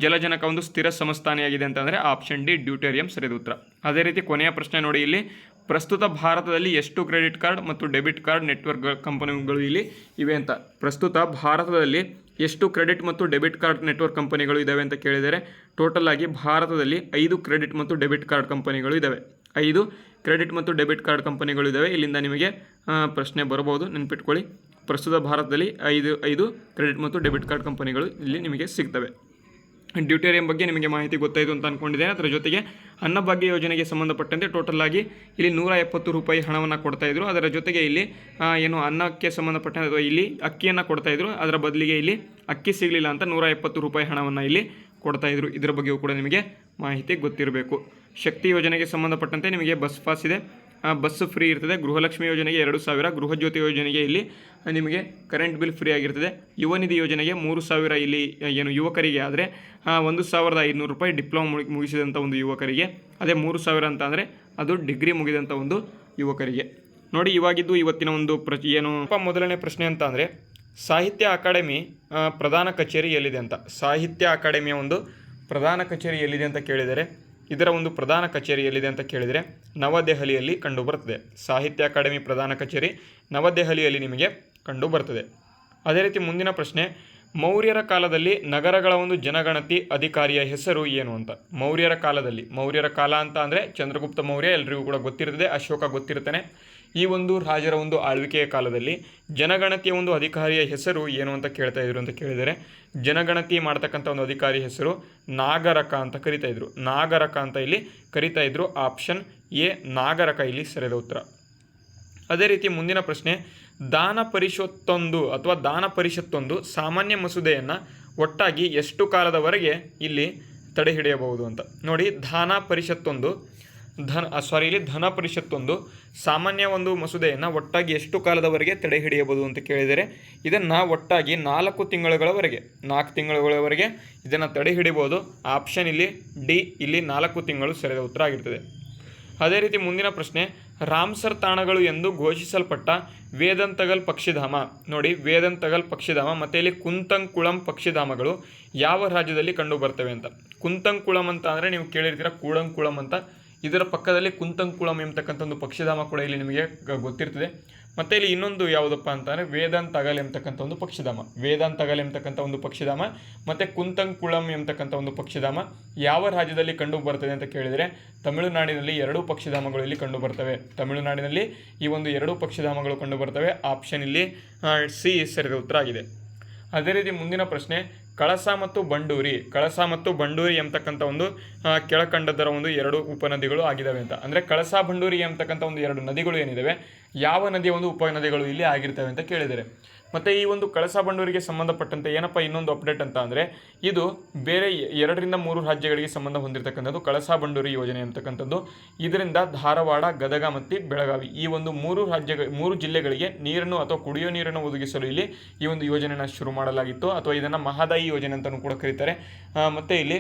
ಜಲಜನಕ ಒಂದು ಸ್ಥಿರ ಸಮಸ್ಥಾನಿಯಾಗಿದೆ ಅಂತಂದರೆ ಆಪ್ಷನ್ ಡಿ ಡ್ಯೂಟೇರಿಯಂ ಸರಿಯಾದ ಉತ್ತರ. ಅದೇ ರೀತಿ ಕೊನೆಯ ಪ್ರಶ್ನೆ ನೋಡಿ, ಇಲ್ಲಿ ಪ್ರಸ್ತುತ ಭಾರತದಲ್ಲಿ ಎಷ್ಟು ಕ್ರೆಡಿಟ್ ಕಾರ್ಡ್ ಮತ್ತು ಡೆಬಿಟ್ ಕಾರ್ಡ್ ನೆಟ್ವರ್ಕ್ ಕಂಪನಿಗಳು ಇಲ್ಲಿ ಇವೆ ಅಂತ. ಪ್ರಸ್ತುತ ಭಾರತದಲ್ಲಿ ಎಷ್ಟು ಕ್ರೆಡಿಟ್ ಮತ್ತು ಡೆಬಿಟ್ ಕಾರ್ಡ್ ನೆಟ್ವರ್ಕ್ ಕಂಪನಿಗಳು ಇದ್ದಾವೆ ಅಂತ ಕೇಳಿದರೆ, ಟೋಟಲ್ ಆಗಿ ಭಾರತದಲ್ಲಿ 5 ಕ್ರೆಡಿಟ್ ಮತ್ತು ಡೆಬಿಟ್ ಕಾರ್ಡ್ ಕಂಪನಿಗಳು ಇದ್ದಾವೆ. 5 ಕ್ರೆಡಿಟ್ ಮತ್ತು ಡೆಬಿಟ್ ಕಾರ್ಡ್ ಕಂಪನಿಗಳು ಇದ್ದಾವೆ. ಇಲ್ಲಿಂದ ನಿಮಗೆ ಪ್ರಶ್ನೆ ಬರಬಹುದು, ನೆನ್ಪಿಟ್ಕೊಳ್ಳಿ. ಪ್ರಸ್ತುತ ಭಾರತದಲ್ಲಿ 5 ಕ್ರೆಡಿಟ್ ಮತ್ತು ಡೆಬಿಟ್ ಕಾರ್ಡ್ ಕಂಪನಿಗಳು ಇಲ್ಲಿ ನಿಮಗೆ ಸಿಗ್ತವೆ. ಡ್ಯೂಟೇರಿಯಂ ಬಗ್ಗೆ ನಿಮಗೆ ಮಾಹಿತಿ ಗೊತ್ತಾಯಿತು ಅಂತ ಅಂದ್ಕೊಂಡಿದ್ದೇನೆ. ಅದರ ಜೊತೆಗೆ ಅನ್ನಭಾಗ್ಯ ಯೋಜನೆಗೆ ಸಂಬಂಧಪಟ್ಟಂತೆ ಟೋಟಲ್ ಆಗಿ ಇಲ್ಲಿ 170 ರೂಪಾಯಿ ಹಣವನ್ನು ಕೊಡ್ತಾಯಿದ್ರು. ಅದರ ಜೊತೆಗೆ ಇಲ್ಲಿ ಅನ್ನಕ್ಕೆ ಸಂಬಂಧಪಟ್ಟಂತೆ ಅಥವಾ ಇಲ್ಲಿ ಅಕ್ಕಿಯನ್ನು ಕೊಡ್ತಾಯಿದ್ರು. ಅದರ ಬದಲಿಗೆ ಇಲ್ಲಿ ಅಕ್ಕಿ ಸಿಗಲಿಲ್ಲ ಅಂತ 170 ರೂಪಾಯಿ ಹಣವನ್ನು ಇಲ್ಲಿ ಕೊಡ್ತಾಯಿದ್ರು. ಇದರ ಬಗ್ಗೆಯೂ ಕೂಡ ನಿಮಗೆ ಮಾಹಿತಿ ಗೊತ್ತಿರಬೇಕು. ಶಕ್ತಿ ಯೋಜನೆಗೆ ಸಂಬಂಧಪಟ್ಟಂತೆ ನಿಮಗೆ ಬಸ್ ಪಾಸ್ ಇದೆ, ಬಸ್ ಫ್ರೀ ಇರ್ತದೆ. ಗೃಹಲಕ್ಷ್ಮಿ ಯೋಜನೆಗೆ 2,000, ಗೃಹ ಜ್ಯೋತಿ ಯೋಜನೆಗೆ ಇಲ್ಲಿ ನಿಮಗೆ ಕರೆಂಟ್ ಬಿಲ್ ಫ್ರೀ ಆಗಿರ್ತದೆ. ಯುವ ನಿಧಿ ಯೋಜನೆಗೆ 3,000 ಇಲ್ಲಿ ಯುವಕರಿಗೆ ಆದರೆ 1,500 ರೂಪಾಯಿ ಡಿಪ್ಲೊಮಾ ಮುಗಿಸಿದಂಥ ಒಂದು ಯುವಕರಿಗೆ. ಅದೇ 3,000 ಅಂತ ಅಂದರೆ ಅದು ಡಿಗ್ರಿ ಮುಗಿದಂಥ ಒಂದು ಯುವಕರಿಗೆ. ನೋಡಿ, ಇವಾಗಿದ್ದು ಇವತ್ತಿನ ಒಂದು ಮೊದಲನೇ ಪ್ರಶ್ನೆ ಅಂತ ಅಂದರೆ ಸಾಹಿತ್ಯ ಅಕಾಡೆಮಿ ಪ್ರಧಾನ ಕಚೇರಿ ಎಲ್ಲಿದೆ ಅಂತ. ಸಾಹಿತ್ಯ ಅಕಾಡೆಮಿಯ ಒಂದು ಪ್ರಧಾನ ಕಚೇರಿ ಎಲ್ಲಿದೆ ಅಂತ ಕೇಳಿದರೆ, ಇದರ ಒಂದು ಪ್ರಧಾನ ಕಚೇರಿ ಎಲ್ಲಿದೆ ಅಂತ ಕೇಳಿದರೆ ನವದೆಹಲಿಯಲ್ಲಿ ಕಂಡುಬರುತ್ತದೆ. ಸಾಹಿತ್ಯ ಅಕಾಡೆಮಿ ಪ್ರಧಾನ ಕಚೇರಿ ನವದೆಹಲಿಯಲ್ಲಿ ನಿಮಗೆ ಕಂಡುಬರ್ತದೆ. ಅದೇ ರೀತಿ ಮುಂದಿನ ಪ್ರಶ್ನೆ, ಮೌರ್ಯರ ಕಾಲದಲ್ಲಿ ನಗರಗಳ ಒಂದು ಜನಗಣತಿ ಅಧಿಕಾರಿಯ ಹೆಸರು ಏನು ಅಂತ. ಮೌರ್ಯರ ಕಾಲ ಅಂತ ಅಂದರೆ ಚಂದ್ರಗುಪ್ತ ಮೌರ್ಯ ಎಲ್ರಿಗೂ ಕೂಡ ಗೊತ್ತಿರ್ತದೆ, ಅಶೋಕ ಗೊತ್ತಿರ್ತಾನೆ. ಈ ಒಂದು ರಾಜರ ಒಂದು ಆಳ್ವಿಕೆಯ ಕಾಲದಲ್ಲಿ ಜನಗಣತಿಯ ಒಂದು ಅಧಿಕಾರಿಯ ಹೆಸರು ಏನು ಅಂತ ಕೇಳ್ತಾ ಇದ್ರು ಅಂತ ಕೇಳಿದರೆ, ಜನಗಣತಿ ಮಾಡ್ತಕ್ಕಂಥ ಒಂದು ಅಧಿಕಾರಿ ಹೆಸರು ನಾಗರಕ ಅಂತ ಕರಿತಾ ಇದ್ರು. ನಾಗರಕ ಅಂತ ಇಲ್ಲಿ ಕರಿತಾ ಇದ್ರು. ಆಪ್ಷನ್ ಎ ನಾಗರಕ ಇಲ್ಲಿ ಸರಿಯಾದ ಉತ್ತರ. ಅದೇ ರೀತಿ ಮುಂದಿನ ಪ್ರಶ್ನೆ, ದಾನ ಪರಿಷತ್ತೊಂದು ಸಾಮಾನ್ಯ ಮಸೂದೆಯನ್ನು ಒಟ್ಟಾಗಿ ಎಷ್ಟು ಕಾಲದವರೆಗೆ ಇಲ್ಲಿ ತಡೆ ಹಿಡಿಯಬಹುದು ಅಂತ. ನೋಡಿ, ಧನ ಪರಿಷತ್ತೊಂದು ಸಾಮಾನ್ಯ ಒಂದು ಮಸೂದೆಯನ್ನು ಒಟ್ಟಾಗಿ ಎಷ್ಟು ಕಾಲದವರೆಗೆ ತಡೆ ಹಿಡಿಯಬಹುದು ಅಂತ ಕೇಳಿದರೆ, ಇದನ್ನು ಒಟ್ಟಾಗಿ 4 ತಿಂಗಳುಗಳವರೆಗೆ ಇದನ್ನು ತಡೆ ಹಿಡಿಬೋದು. ಆಪ್ಷನ್ ಇಲ್ಲಿ ಡಿ, ಇಲ್ಲಿ 4 ತಿಂಗಳು ಸರಿಯಾದ ಉತ್ತರ ಆಗಿರ್ತದೆ. ಅದೇ ರೀತಿ ಮುಂದಿನ ಪ್ರಶ್ನೆ, ರಾಮ್ಸರ್ ತಾಣಗಳು ಎಂದು ಘೋಷಿಸಲ್ಪಟ್ಟ ವೇದಂತಗಲ್ ಪಕ್ಷಿಧಾಮ. ನೋಡಿ, ವೇದಂತಗಲ್ ಪಕ್ಷಿಧಾಮ ಮತ್ತು ಇಲ್ಲಿ ಕುಂತಂಕುಳಂ ಪಕ್ಷಿಧಾಮಗಳು ಯಾವ ರಾಜ್ಯದಲ್ಲಿ ಕಂಡು ಬರ್ತವೆ ಅಂತ. ಕುಂತಂಕುಳಂ ಅಂತ ಅಂದರೆ ನೀವು ಕೇಳಿರ್ತೀರ ಕೂಡಂಕುಳಂ ಅಂತ. ಇದರ ಪಕ್ಕದಲ್ಲಿ ಕುಂತಂಕುಳಂ ಎಂಬತಕ್ಕಂಥ ಒಂದು ಪಕ್ಷಿಧಾಮ ಕೂಡ ಇಲ್ಲಿ ನಿಮಗೆ ಗೊತ್ತಿರ್ತದೆ. ಮತ್ತು ಇಲ್ಲಿ ಇನ್ನೊಂದು ಯಾವುದಪ್ಪ ಅಂತಂದರೆ ವೇದಾಂತಗಲ್ ಎಂಬತಕ್ಕಂಥ ಒಂದು ಪಕ್ಷಿಧಾಮ ಮತ್ತು ಕುಂತಂಕುಳಂ ಎಂಬತಕ್ಕಂಥ ಒಂದು ಪಕ್ಷಿಧಾಮ ಯಾವ ರಾಜ್ಯದಲ್ಲಿ ಕಂಡು ಬರ್ತದೆ ಅಂತ ಕೇಳಿದರೆ, ತಮಿಳುನಾಡಿನಲ್ಲಿ 2 ಪಕ್ಷಿಧಾಮಗಳು ಇಲ್ಲಿ ಕಂಡು ಬರ್ತವೆ. ತಮಿಳುನಾಡಿನಲ್ಲಿ ಈ ಒಂದು 2 ಪಕ್ಷಿಧಾಮಗಳು ಕಂಡು ಬರ್ತವೆ. ಆಪ್ಷನ್ ಇಲ್ಲಿ ಸಿ ಸರಿಯಾದ ಉತ್ತರ ಆಗಿದೆ. ಅದೇ ರೀತಿ ಮುಂದಿನ ಪ್ರಶ್ನೆ, ಕಳಸ ಮತ್ತು ಬಂಡೂರಿ ಎಂಬತಕ್ಕಂಥ ಒಂದು ಕೆಳಕಂಡದರ ಒಂದು 2 ಉಪನದಿಗಳು ಆಗಿದ್ದಾವೆ ಅಂತ. ಅಂದರೆ ಕಳಸ ಬಂಡೂರಿ ಎಂಬತಕ್ಕಂಥ ಒಂದು 2 ನದಿಗಳು ಏನಿದ್ದಾವೆ, ಯಾವ ನದಿಯ ಒಂದು ಉಪನದಿಗಳು ಇಲ್ಲಿ ಆಗಿರ್ತವೆ ಅಂತ ಕೇಳಿದರೆ, ಮತ್ತು ಈ ಒಂದು ಕಳಸ ಬಂಡೂರಿಗೆ ಸಂಬಂಧಪಟ್ಟಂತೆ ಏನಪ್ಪ ಇನ್ನೊಂದು ಅಪ್ಡೇಟ್ ಅಂತ ಅಂದರೆ, ಇದು ಬೇರೆ 2 ರಿಂದ 3 ರಾಜ್ಯಗಳಿಗೆ ಸಂಬಂಧ ಹೊಂದಿರತಕ್ಕಂಥದ್ದು ಕಳಸ ಬಂಡೂರಿ ಯೋಜನೆ ಅಂತಕ್ಕಂಥದ್ದು. ಇದರಿಂದ ಧಾರವಾಡ, ಗದಗ ಮತ್ತು ಬೆಳಗಾವಿ ಈ ಒಂದು 3 ಜಿಲ್ಲೆಗಳಿಗೆ ನೀರನ್ನು ಅಥವಾ ಕುಡಿಯೋ ನೀರನ್ನು ಒದಗಿಸಲು ಇಲ್ಲಿ ಈ ಒಂದು ಯೋಜನೆಯನ್ನು ಶುರು ಮಾಡಲಾಗಿತ್ತು, ಅಥವಾ ಇದನ್ನು ಮಹದಾಯಿ ಯೋಜನೆ ಅಂತಲೂ ಕೂಡ ಕರೀತಾರೆ. ಮತ್ತು ಇಲ್ಲಿ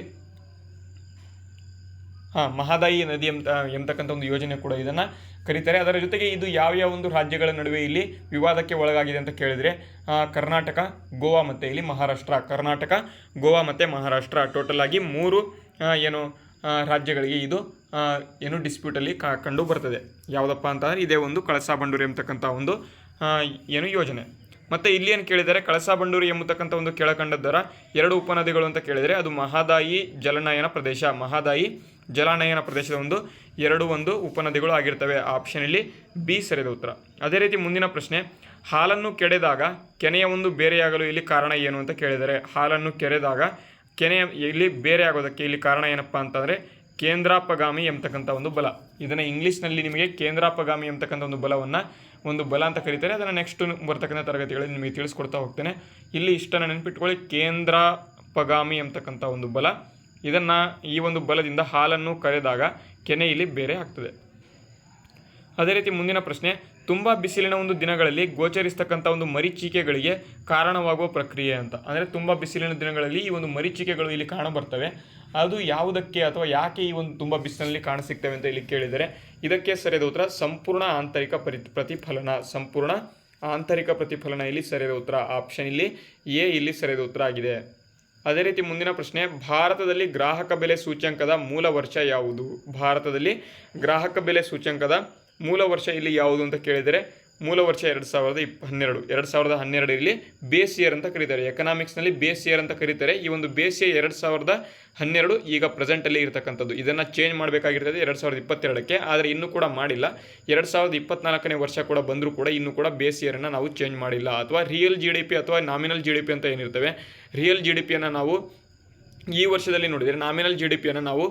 ಮಹದಾಯಿ ನದಿ ಎಂಬತಕ್ಕಂಥ ಒಂದು ಯೋಜನೆ ಕೂಡ ಇದನ್ನು ಕರೀತಾರೆ. ಅದರ ಜೊತೆಗೆ ಇದು ಯಾವ ಒಂದು ರಾಜ್ಯಗಳ ನಡುವೆ ಇಲ್ಲಿ ವಿವಾದಕ್ಕೆ ಒಳಗಾಗಿದೆ ಅಂತ ಕೇಳಿದರೆ, ಕರ್ನಾಟಕ, ಗೋವಾ ಮತ್ತು ಇಲ್ಲಿ ಮಹಾರಾಷ್ಟ್ರ ಟೋಟಲ್ ಆಗಿ 3 ರಾಜ್ಯಗಳಿಗೆ ಇದು ಡಿಸ್ಪ್ಯೂಟಲ್ಲಿ ಕಂಡು ಬರ್ತದೆ. ಯಾವುದಪ್ಪ ಅಂತಂದರೆ ಇದೇ ಒಂದು ಕಳಸಾ ಬಂಡೂರಿ ಎಂಬತಕ್ಕಂಥ ಒಂದು ಯೋಜನೆ. ಮತ್ತು ಇಲ್ಲಿ ಏನು ಕೇಳಿದರೆ, ಕಳಸಾ ಬಂಡೂರಿ ಎಂಬತಕ್ಕಂಥ ಒಂದು ಕೆಳಕಂಡದರ 2 ಉಪನದಿಗಳು ಅಂತ ಕೇಳಿದರೆ, ಅದು ಮಹದಾಯಿ ಜಲಾನಯನ ಪ್ರದೇಶದ ಒಂದು 2 ಉಪನದಿಗಳು ಆಗಿರ್ತವೆ. ಆಪ್ಷನ್ ಇಲ್ಲಿ ಬಿ ಸರಿಯಾದ ಉತ್ತರ. ಅದೇ ರೀತಿ ಮುಂದಿನ ಪ್ರಶ್ನೆ, ಹಾಲನ್ನು ಕೆಡೆದಾಗ ಕೆನೆಯ ಒಂದು ಬೇರೆಯಾಗಲು ಇಲ್ಲಿ ಕಾರಣ ಏನು ಅಂತ ಕೇಳಿದರೆ, ಹಾಲನ್ನು ಕೆರೆದಾಗ ಕೆನೆ ಇಲ್ಲಿ ಬೇರೆ ಆಗೋದಕ್ಕೆ ಇಲ್ಲಿ ಕಾರಣ ಏನಪ್ಪ ಅಂತಂದರೆ ಕೇಂದ್ರಾಪಗಾಮಿ ಎಂಬತಕ್ಕಂಥ ಒಂದು ಬಲ. ಇದನ್ನು ಇಂಗ್ಲೀಷ್ನಲ್ಲಿ ನಿಮಗೆ ಕೇಂದ್ರಾಪಗಾಮಿ ಎಂಬತಕ್ಕಂಥ ಒಂದು ಬಲ ಅಂತ ಕರೀತಾರೆ. ಅದನ್ನು ನೆಕ್ಸ್ಟ್ ಬರ್ತಕ್ಕಂಥ ತರಗತಿಗಳಲ್ಲಿ ನಿಮಗೆ ತಿಳಿಸ್ಕೊಡ್ತಾ ಹೋಗ್ತೇನೆ. ಇಲ್ಲಿ ಇಷ್ಟನ್ನು ನೆನಪಿಟ್ಕೊಳ್ಳಿ, ಕೇಂದ್ರಾಪಗಾಮಿ ಎಂಬತಕ್ಕಂಥ ಒಂದು ಬಲ. ಇದನ್ನು ಈ ಒಂದು ಬಲದಿಂದ ಹಾಲನ್ನು ಕರೆದಾಗ ಕೆನೆ ಇಲ್ಲಿ ಬೇರೆ ಆಗ್ತದೆ. ಅದೇ ರೀತಿ ಮುಂದಿನ ಪ್ರಶ್ನೆ, ತುಂಬ ಬಿಸಿಲಿನ ಒಂದು ದಿನಗಳಲ್ಲಿ ಗೋಚರಿಸ್ತಕ್ಕಂಥ ಒಂದು ಮರೀಚಿಕೆಗಳಿಗೆ ಕಾರಣವಾಗುವ ಪ್ರಕ್ರಿಯೆ ಅಂತ. ಅಂದರೆ ತುಂಬ ಬಿಸಿಲಿನ ದಿನಗಳಲ್ಲಿ ಈ ಒಂದು ಮರೀಚಿಕೆಗಳು ಇಲ್ಲಿ ಕಾಣಬರ್ತವೆ. ಅದು ಯಾವುದಕ್ಕೆ ಅಥವಾ ಯಾಕೆ ಈ ಒಂದು ತುಂಬ ಬಿಸಿಲಿನಲ್ಲಿ ಕಾಣಸಿಗ್ತವೆ ಅಂತ ಇಲ್ಲಿ ಕೇಳಿದರೆ, ಇದಕ್ಕೆ ಸರಿಯಾದ ಉತ್ತರ ಸಂಪೂರ್ಣ ಆಂತರಿಕ ಪ್ರತಿಫಲನ ಇಲ್ಲಿ ಸರಿಯಾದ ಉತ್ತರ. ಆಪ್ಷನ್ ಇಲ್ಲಿ ಎ ಇಲ್ಲಿ ಸರಿಯಾದ ಉತ್ತರ ಆಗಿದೆ. ಅದೇ ರೀತಿ ಮುಂದಿನ ಪ್ರಶ್ನೆ, ಭಾರತದಲ್ಲಿ ಗ್ರಾಹಕ ಬೆಲೆ ಸೂಚ್ಯಂಕದ ಮೂಲ ವರ್ಷ ಯಾವುದು? ಭಾರತದಲ್ಲಿ ಗ್ರಾಹಕ ಬೆಲೆ ಸೂಚ್ಯಂಕದ ಮೂಲ ವರ್ಷ ಇಲ್ಲಿ ಯಾವುದು ಅಂತ ಕೇಳಿದರೆ, ಮೂಲ ವರ್ಷ 2012 ಇಲ್ಲಿ ಬೇಸ್ ಇಯರ್ ಅಂತ ಕರೀತಾರೆ. ಎಕನಾಮಿಕ್ಸ್ನಲ್ಲಿ ಬೇಸ್ ಇಯರ್ ಅಂತ ಕರೀತಾರೆ. ಈ ಒಂದು ಬೇಸ್ ಇಯರ್ 2012 ಈಗ ಪ್ರೆಸೆಂಟಲ್ಲಿ ಇರತಕ್ಕಂಥದ್ದು. ಇದನ್ನು ಚೇಂಜ್ ಮಾಡಬೇಕಾಗಿರ್ತದೆ 2022ಕ್ಕೆ, ಆದರೆ ಇನ್ನೂ ಕೂಡ ಮಾಡಿಲ್ಲ. 2024ನೇ ವರ್ಷ ಕೂಡ ಬಂದರೂ ಕೂಡ ಇನ್ನೂ ಕೂಡ ಬೇಸ್ ಇಯರನ್ನು ನಾವು ಚೇಂಜ್ ಮಾಡಿಲ್ಲ. ಅಥವಾ ರಿಯಲ್ GDP ಅಥವಾ ನಾಮಿನಲ್ GDP ಅಂತ ಏನಿರ್ತವೆ, ರಿಯಲ್ GDPಯನ್ನು ನಾವು ಈ ವರ್ಷದಲ್ಲಿ ನೋಡಿದರೆ ನಾಮಿನಲ್ GDPಯನ್ನು ನಾವು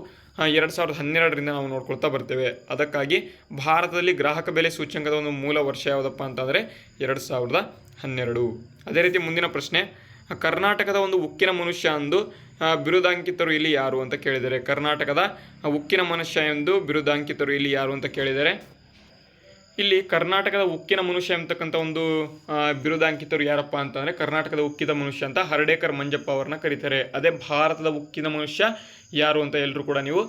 2012ರಿಂದ ನಾವು ನೋಡ್ಕೊಳ್ತಾ ಬರ್ತೇವೆ. ಅದಕ್ಕಾಗಿ ಭಾರತದಲ್ಲಿ ಗ್ರಾಹಕ ಬೆಲೆ ಸೂಚ್ಯಂಕದ ಒಂದು ಮೂಲ ವರ್ಷ ಯಾವುದಪ್ಪ ಅಂತಂದರೆ 2012. ಅದೇ ರೀತಿ ಮುಂದಿನ ಪ್ರಶ್ನೆ, ಕರ್ನಾಟಕದ ಒಂದು ಉಕ್ಕಿನ ಮನುಷ್ಯ ಎಂದು ಬಿರುದಾಂಕಿತರು ಇಲ್ಲಿ ಯಾರು ಅಂತ ಕೇಳಿದರೆ, ಕರ್ನಾಟಕದ ಉಕ್ಕಿನ ಮನುಷ್ಯ ಎಂದು ಬಿರುದಾಂಕಿತರು ಇಲ್ಲಿ ಯಾರು ಅಂತ ಕೇಳಿದರೆ, ಇಲ್ಲಿ ಕರ್ನಾಟಕದ ಉಕ್ಕಿನ ಮನುಷ್ಯ ಅಂತಕ್ಕಂಥ ಒಂದು ಬಿರುದಾಂಕಿತರು ಯಾರಪ್ಪ ಅಂತಂದರೆ ಕರ್ನಾಟಕದ ಉಕ್ಕಿದ ಮನುಷ್ಯ ಅಂತ ಹರ್ಡೇಕರ್ ಮಂಜಪ್ಪ ಅವ್ರನ್ನ ಕರೀತಾರೆ. ಅದೇ ಭಾರತದ ಉಕ್ಕಿನ ಮನುಷ್ಯ ಯಾರು ಅಂತ ಎಲ್ಲರೂ ಕೂಡ ನೀವು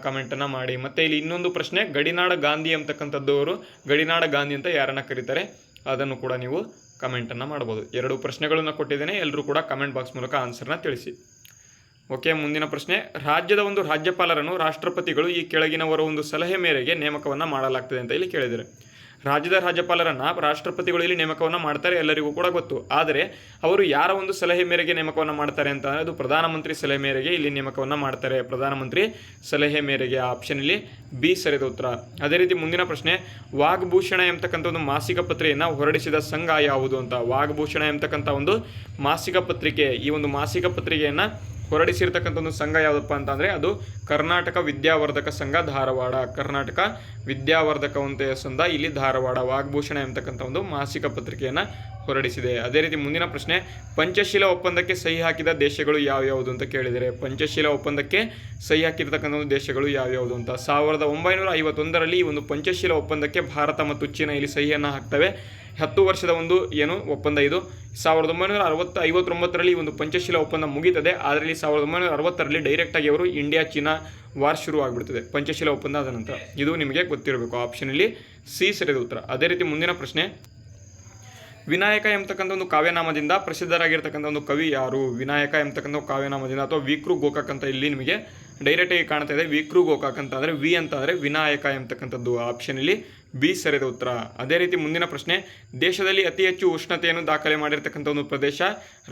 ಕಮೆಂಟನ್ನು ಮಾಡಿ. ಮತ್ತು ಇಲ್ಲಿ ಇನ್ನೊಂದು ಪ್ರಶ್ನೆ, ಗಡಿನಾಡ ಗಾಂಧಿ ಅಂತಕ್ಕಂಥದ್ದವರು ಗಡಿನಾಡ ಗಾಂಧಿ ಅಂತ ಯಾರನ್ನು ಕರೀತಾರೆ ಅದನ್ನು ಕೂಡ ನೀವು ಕಮೆಂಟನ್ನು ಮಾಡ್ಬೋದು. 2 ಪ್ರಶ್ನೆಗಳನ್ನು ಕೊಟ್ಟಿದ್ದೇನೆ, ಎಲ್ಲರೂ ಕೂಡ ಕಮೆಂಟ್ ಬಾಕ್ಸ್ ಮೂಲಕ ಆನ್ಸರ್ನ ತಿಳಿಸಿ. ಓಕೆ, ಮುಂದಿನ ಪ್ರಶ್ನೆ, ರಾಜ್ಯದ ಒಂದು ರಾಜ್ಯಪಾಲರನ್ನು ರಾಷ್ಟ್ರಪತಿಗಳು ಈ ಕೆಳಗಿನವರ ಒಂದು ಸಲಹೆ ಮೇರೆಗೆ ನೇಮಕವನ್ನು ಮಾಡಲಾಗ್ತದೆ ಅಂತ ಇಲ್ಲಿ ಕೇಳಿದ್ದಾರೆ. ರಾಜ್ಯದ ರಾಜ್ಯಪಾಲರನ್ನು ರಾಷ್ಟ್ರಪತಿಗಳು ಇಲ್ಲಿ ನೇಮಕವನ್ನು ಮಾಡ್ತಾರೆ, ಎಲ್ಲರಿಗೂ ಕೂಡ ಗೊತ್ತು. ಆದರೆ ಅವರು ಯಾರ ಒಂದು ಸಲಹೆ ಮೇರೆಗೆ ನೇಮಕವನ್ನು ಮಾಡ್ತಾರೆ ಅಂತ ಅದು ಪ್ರಧಾನಮಂತ್ರಿ ಸಲಹೆ ಮೇರೆಗೆ ಇಲ್ಲಿ ನೇಮಕವನ್ನು ಮಾಡ್ತಾರೆ. ಪ್ರಧಾನಮಂತ್ರಿ ಸಲಹೆ ಮೇರೆಗೆ ಆಪ್ಷನ್ ಇಲ್ಲಿ ಬಿ ಸರಿಯಾದ ಉತ್ತರ. ಅದೇ ರೀತಿ ಮುಂದಿನ ಪ್ರಶ್ನೆ, ವಾಗ್ಭೂಷಣ ಎಂಬತಕ್ಕಂಥ ಒಂದು ಮಾಸಿಕ ಪತ್ರಿಕೆಯನ್ನು ಹೊರಡಿಸಿದ ಸಂಘ ಯಾವುದು ಅಂತ. ವಾಗ್ಭೂಷಣ ಎಂಬತಕ್ಕಂಥ ಒಂದು ಮಾಸಿಕ ಪತ್ರಿಕೆ, ಈ ಒಂದು ಮಾಸಿಕ ಪತ್ರಿಕೆಯನ್ನು ಹೊರಡಿಸಿರ್ತಕ್ಕಂಥ ಒಂದು ಸಂಘ ಯಾವುದಪ್ಪ ಅಂತಂದರೆ ಅದು ಕರ್ನಾಟಕ ವಿದ್ಯಾವರ್ಧಕ ಸಂಘ ಧಾರವಾಡ. ಕರ್ನಾಟಕ ವಿದ್ಯಾವರ್ಧಕ ಒಂದು ಸಂಘ ಇಲ್ಲಿ ಧಾರವಾಡ ವಾಗ್ಭೂಷಣ ಎಂಬತಕ್ಕಂಥ ಒಂದು ಮಾಸಿಕ ಪತ್ರಿಕೆಯನ್ನು ಹೊರಡಿಸಿದೆ. ಅದೇ ರೀತಿ ಮುಂದಿನ ಪ್ರಶ್ನೆ, ಪಂಚಶೀಲ ಒಪ್ಪಂದಕ್ಕೆ ಸಹಿ ಹಾಕಿದ ದೇಶಗಳು ಯಾವ್ಯಾವುದು ಅಂತ ಕೇಳಿದರೆ. ಪಂಚಶೀಲ ಒಪ್ಪಂದಕ್ಕೆ ಸಹಿ ಹಾಕಿರ್ತಕ್ಕಂಥ ಒಂದು ದೇಶಗಳು ಯಾವ್ಯಾವುದು ಅಂತ. 1951ರಲ್ಲಿ ಈ ಒಂದು ಪಂಚಶೀಲ ಒಪ್ಪಂದಕ್ಕೆ ಭಾರತ ಮತ್ತು ಚೀನಾ ಇಲ್ಲಿ ಸಹಿಯನ್ನು ಹಾಕ್ತವೆ. 10 ವರ್ಷದ ಒಂದು ಒಪ್ಪಂದ ಇದು. 1959ರಲ್ಲಿ ಈ ಒಂದು ಪಂಚಶೀಲ ಒಪ್ಪಂದ ಮುಗೀತದೆ. ಆದರೆ ಇಲ್ಲಿ 1960ರಲ್ಲಿ ಡೈರೆಕ್ಟಾಗಿ ಅವರು ಇಂಡಿಯಾ ಚೀನಾ ವಾರ್ ಶುರು ಆಗಿಬಿಡ್ತದೆ ಪಂಚಶೀಲ ಒಪ್ಪಂದ ಆದ ನಂತರ. ಇದು ನಿಮಗೆ ಗೊತ್ತಿರಬೇಕು. ಆಪ್ಷನಲ್ಲಿ ಸಿ ಸರಿಯಾದ ಉತ್ತರ. ಅದೇ ರೀತಿ ಮುಂದಿನ ಪ್ರಶ್ನೆ, ವಿನಾಯಕ ಎಂಬತಕ್ಕಂಥ ಒಂದು ಕಾವ್ಯನಾಮದಿಂದ ಪ್ರಸಿದ್ಧರಾಗಿರ್ತಕ್ಕಂಥ ಒಂದು ಕವಿ ಯಾರು. ವಿನಾಯಕ ಎಂಬತಕ್ಕಂಥ ಕಾವ್ಯನಾಮದಿಂದ ಅಥವಾ ವಿಕೃ ಗೋಕಾಕ್ ಅಂತ ಇಲ್ಲಿ ನಿಮಗೆ ಡೈರೆಕ್ಟಾಗಿ ಕಾಣ್ತಾ ಇದೆ. ವಿಕೃ ಗೋಕಾಕ್ ಅಂತ ಅಂದರೆ ವಿ ಅಂತ ಅಂದರೆ ವಿನಾಯಕ ಎಂಬತಕ್ಕಂಥದ್ದು. ಆಪ್ಷನಲ್ಲಿ ಬಿ ಸರಿಯಾದ ಉತ್ತರ. ಅದೇ ರೀತಿ ಮುಂದಿನ ಪ್ರಶ್ನೆ, ದೇಶದಲ್ಲಿ ಅತಿ ಹೆಚ್ಚು ಉಷ್ಣತೆಯನ್ನು ದಾಖಲೆ ಮಾಡಿರ್ತಕ್ಕಂಥ ಒಂದು ಪ್ರದೇಶ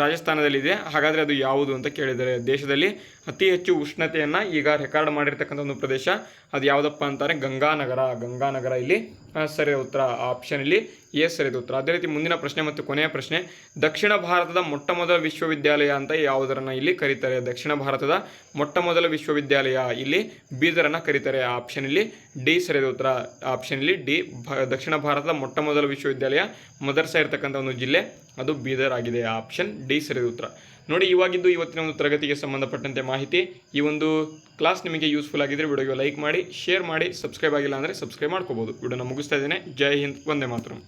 ರಾಜಸ್ಥಾನದಲ್ಲಿದೆ. ಹಾಗಾದರೆ ಅದು ಯಾವುದು ಅಂತ ಕೇಳಿದರೆ, ದೇಶದಲ್ಲಿ ಅತಿ ಹೆಚ್ಚು ಉಷ್ಣತೆಯನ್ನು ಈಗ ರೆಕಾರ್ಡ್ ಮಾಡಿರ್ತಕ್ಕಂಥ ಒಂದು ಪ್ರದೇಶ ಅದು ಯಾವುದಪ್ಪ ಅಂತಾರೆ ಗಂಗಾನಗರ. ಗಂಗಾನಗರ ಇಲ್ಲಿ ಸರಿಯಾದ ಉತ್ತರ. ಆಪ್ಷನಲ್ಲಿ ಎ ಸರಿಯಾದ ಉತ್ತರ. ಅದೇ ರೀತಿ ಮುಂದಿನ ಪ್ರಶ್ನೆ ಮತ್ತು ಕೊನೆಯ ಪ್ರಶ್ನೆ, ದಕ್ಷಿಣ ಭಾರತದ ಮೊಟ್ಟಮೊದಲ ವಿಶ್ವವಿದ್ಯಾಲಯ ಅಂತ ಯಾವುದರನ್ನು ಇಲ್ಲಿ ಕರೀತಾರೆ. ದಕ್ಷಿಣ ಭಾರತದ ಮೊಟ್ಟಮೊದಲ ವಿಶ್ವವಿದ್ಯಾಲಯ ಇಲ್ಲಿ ಬೀದರನ್ನು ಕರೀತಾರೆ. ಆಪ್ಷನಲ್ಲಿ ಡಿ ಸರಿಯಾದ ಉತ್ತರ. ಆಪ್ಷನಲ್ಲಿ ಡಿ ದಕ್ಷಿಣ ಭಾರತದ ಮೊಟ್ಟಮೊದಲ ವಿಶ್ವವಿದ್ಯಾಲಯ ಮದರ್ಸಾ ಇರತಕ್ಕಂಥ ಒಂದು ಜಿಲ್ಲೆ ಅದು ಬೀದರ್ ಆಗಿದೆ. ಆಪ್ಷನ್ ಡಿ ಸರಿಯಾದ ಉತ್ತರ. ನೋಡಿ, ಇವಾಗಿದ್ದು ಇವತ್ತಿನ ಒಂದು ತರಗತಿಗೆ ಸಂಬಂಧಪಟ್ಟಂತೆ ಮಾಹಿತಿ. ಈ ಒಂದು ಕ್ಲಾಸ್ ನಿಮಗೆ ಯೂಸ್ಫುಲ್ ಆಗಿದ್ದರೆ ವಿಡಿಯೋಗೆ ಲೈಕ್ ಮಾಡಿ, ಶೇರ್ ಮಾಡಿ, ಸಬ್ಸ್ಕ್ರೈಬ್ ಆಗಿಲ್ಲ ಅಂದರೆ ಸಬ್ಸ್ಕ್ರೈಬ್ ಮಾಡ್ಕೋಬೋದು. ವಿಡಿಯೋನ ಮುಗಿಸ್ತಾ ಇದ್ದೇನೆ. ಜೈ ಹಿಂದ್, ವಂದೇ ಮಾತರಂ.